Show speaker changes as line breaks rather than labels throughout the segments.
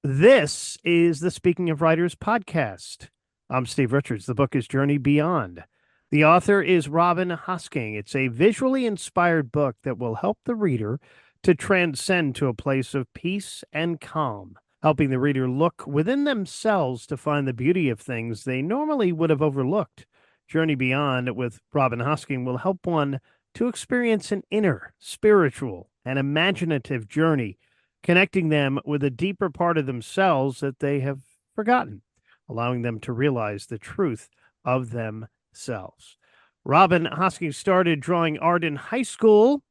This is the Speaking of Writers podcast. I'm Steve Richards. The book is Journey Beyond. The author is Robin Hosking. It's a visually inspired book that will help the reader to transcend to a place of peace and calm, helping the reader look within themselves to find the beauty of things they normally would have overlooked. Journey Beyond with Robin Hosking will help one to experience an inner, spiritual, and imaginative journey, connecting them with a deeper part of themselves that they have forgotten, allowing them to realize the truth of themselves. Robin Hosking started drawing art in high school,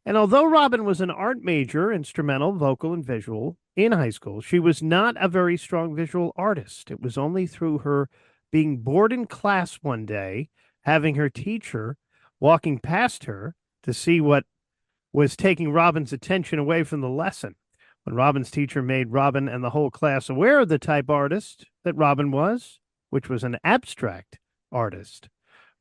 and although Robin was an art major, instrumental, vocal, and visual in high school, she was not a very strong visual artist. It was only through her being bored in class one day, having her teacher walking past her to see what was taking Robin's attention away from the lesson. When Robin's teacher made Robin and the whole class aware of the type artist that Robin was, which was an abstract artist,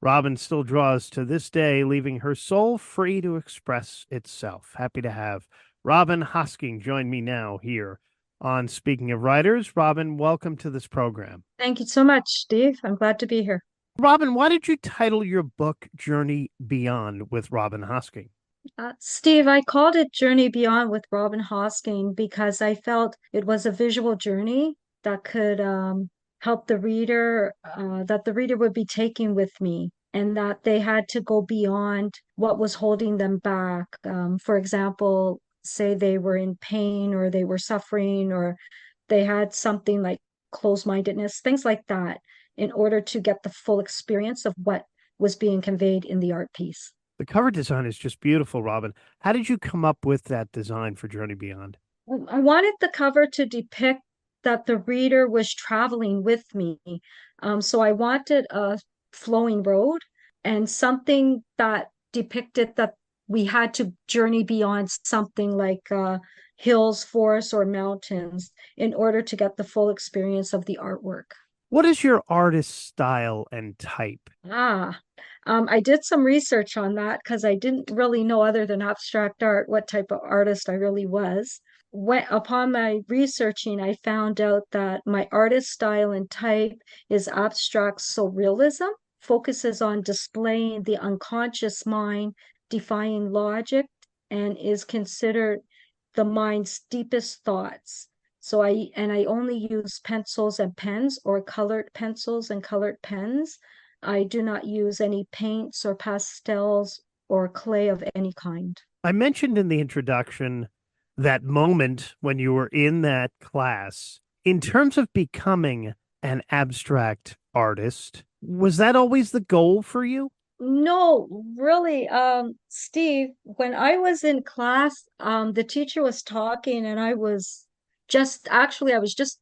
Robin still draws to this day, leaving her soul free to express itself. Happy to have Robin Hosking join me now here on Speaking of Writers. Robin, welcome to this program.
Thank you so much, Steve. I'm glad to be here.
Robin, why did you title your book Journey Beyond with Robin Hosking?
Steve, I called it Journey Beyond with Robin Hosking because I felt it was a visual journey that could help the reader, that the reader would be taking with me, and that they had to go beyond what was holding them back. For example, say they were in pain or they were suffering or they had something like closed-mindedness, things like that, in order to get the full experience of what was being conveyed in the art piece.
The cover design is just beautiful, Robin. How did you come up with that design for Journey Beyond?
I wanted the cover to depict that the reader was traveling with me. So I wanted a flowing road and something that depicted that we had to journey beyond something like hills, forests, or mountains in order to get the full experience of the artwork.
What is your artist style and type?
Ah, I did some research on that because I didn't really know other than abstract art what type of artist I really was. Upon my researching, I found out that my artist style and type is abstract surrealism, focuses on displaying the unconscious mind, defying logic, and is considered the mind's deepest thoughts. I only use pencils and pens or colored pencils and colored pens. I do not use any paints or pastels or clay of any kind.
I mentioned in the introduction that moment when you were in that class. In terms of becoming an abstract artist, was that always the goal for you?
No, really, Steve, when I was in class, the teacher was talking and I was just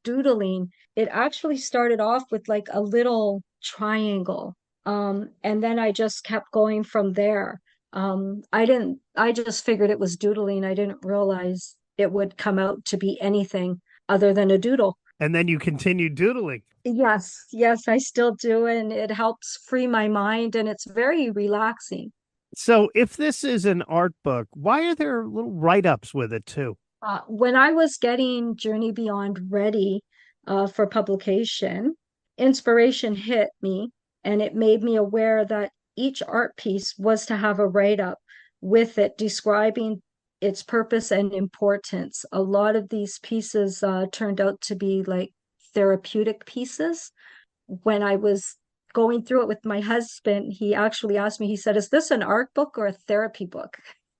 doodling. It actually started off with like a little triangle. And then I just kept going from there. I just figured it was doodling. I didn't realize it would come out to be anything other than a doodle.
And then you continued doodling.
Yes, yes, I still do, and it helps free my mind, and it's very relaxing.
So, if this is an art book, why are there little write ups with it too?
When I was getting Journey Beyond ready for publication, inspiration hit me, and it made me aware that each art piece was to have a write-up with it describing its purpose and importance. A lot of these pieces turned out to be like therapeutic pieces. When I was going through it with my husband, he actually asked me, he said, "Is this an art book or a therapy book?"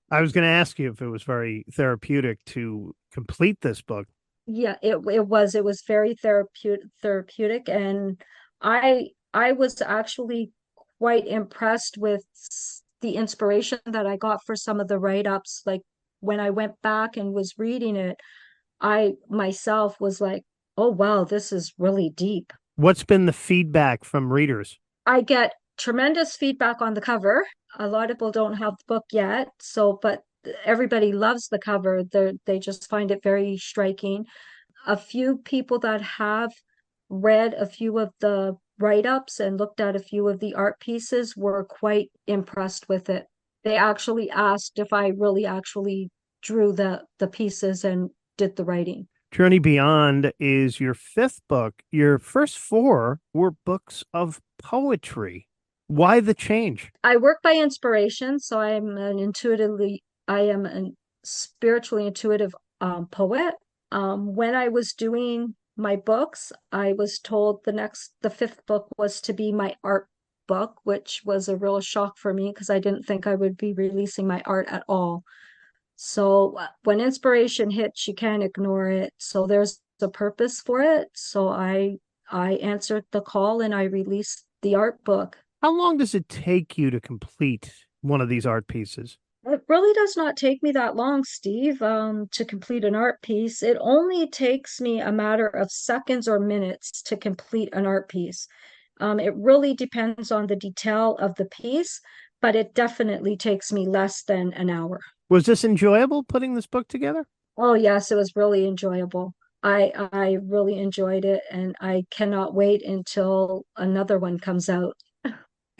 I was going to ask you if it was very therapeutic to complete this book.
Yeah, it was very therapeutic, and I was actually quite impressed with the inspiration that I got for some of the write-ups. Like when I went back and was reading it, I myself was like, "Oh wow, this is really deep."
What's been the feedback from readers?
I get tremendous feedback on the cover. A lot of people don't have the book yet, so but everybody loves the cover. They just find it very striking. A few people that have read a few of the write-ups and looked at a few of the art pieces were quite impressed with it. They actually asked if I really actually drew the pieces and did the writing.
Journey Beyond is your fifth book. Your first four were books of poetry. Why the change?
I work by inspiration, so I am a spiritually intuitive poet. When I was doing my books, I was told the fifth book was to be my art book, which was a real shock for me because I didn't think I would be releasing my art at all. So when inspiration hits, you can't ignore it. So there's a purpose for it. I answered the call and I released the art book.
How long does it take you to complete one of these art pieces?
It really does not take me that long, Steve, to complete an art piece. It only takes me a matter of seconds or minutes to complete an art piece. It really depends on the detail of the piece, but it definitely takes me less than an hour.
Was this enjoyable putting this book together?
Oh, yes, it was really enjoyable. I really enjoyed it, and I cannot wait until another one comes out.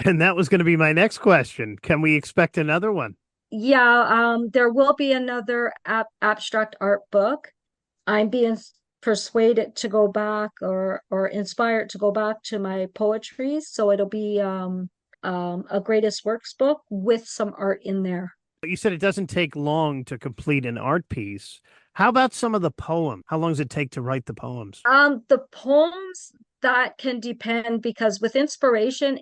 And that was going to be my next question. Can we expect another one?
Yeah, there will be another abstract art book. I'm being persuaded to go back or inspired to go back to my poetry, so it'll be a greatest works book with some art in there.
But you said it doesn't take long to complete an art piece. How about some of the poem? How long does it take to write the poems?
The poems that can depend because with inspiration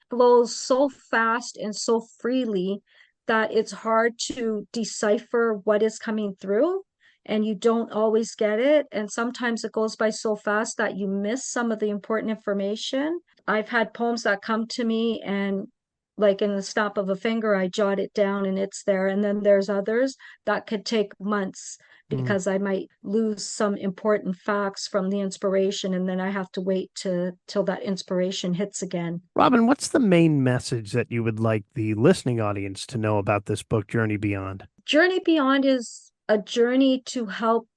flows so fast and so freely that it's hard to decipher what is coming through, and you don't always get it. And sometimes it goes by so fast that you miss some of the important information. I've had poems that come to me and like in the snap of a finger, I jot it down and it's there. And then there's others that could take months
Mm.
because I might lose some important facts from the inspiration, and then I have to wait till that inspiration hits again.
Robin, what's the main message that you would like the listening audience to know about this book, Journey Beyond?
Journey Beyond is a journey to help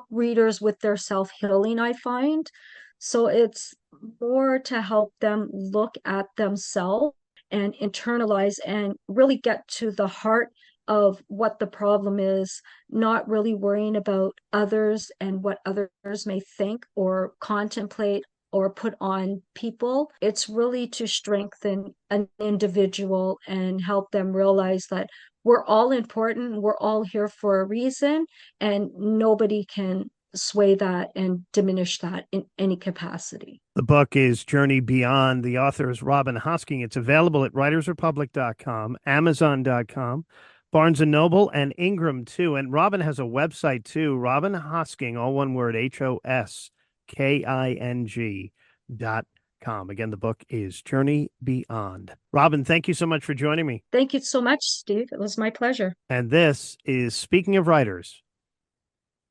readers with their self-healing, I find. So it's more to help them look at themselves and internalize and really get to the heart of what the problem is, not really worrying about others and what others may think or contemplate or put on people. It's really to strengthen an individual and help them realize that we're all important, we're all here for a reason, and nobody can sway that and diminish that in any capacity.
The book is Journey Beyond. The author is Robin Hosking. It's available at writersrepublic.com, amazon.com, Barnes and Noble, and Ingram too. And Robin has a website too, Robin Hosking, all one word, HOSKING.com. Again, the book is Journey Beyond. Robin, thank you so much for joining me.
Thank you so much, Steve. It was my pleasure.
And this is Speaking of Writers.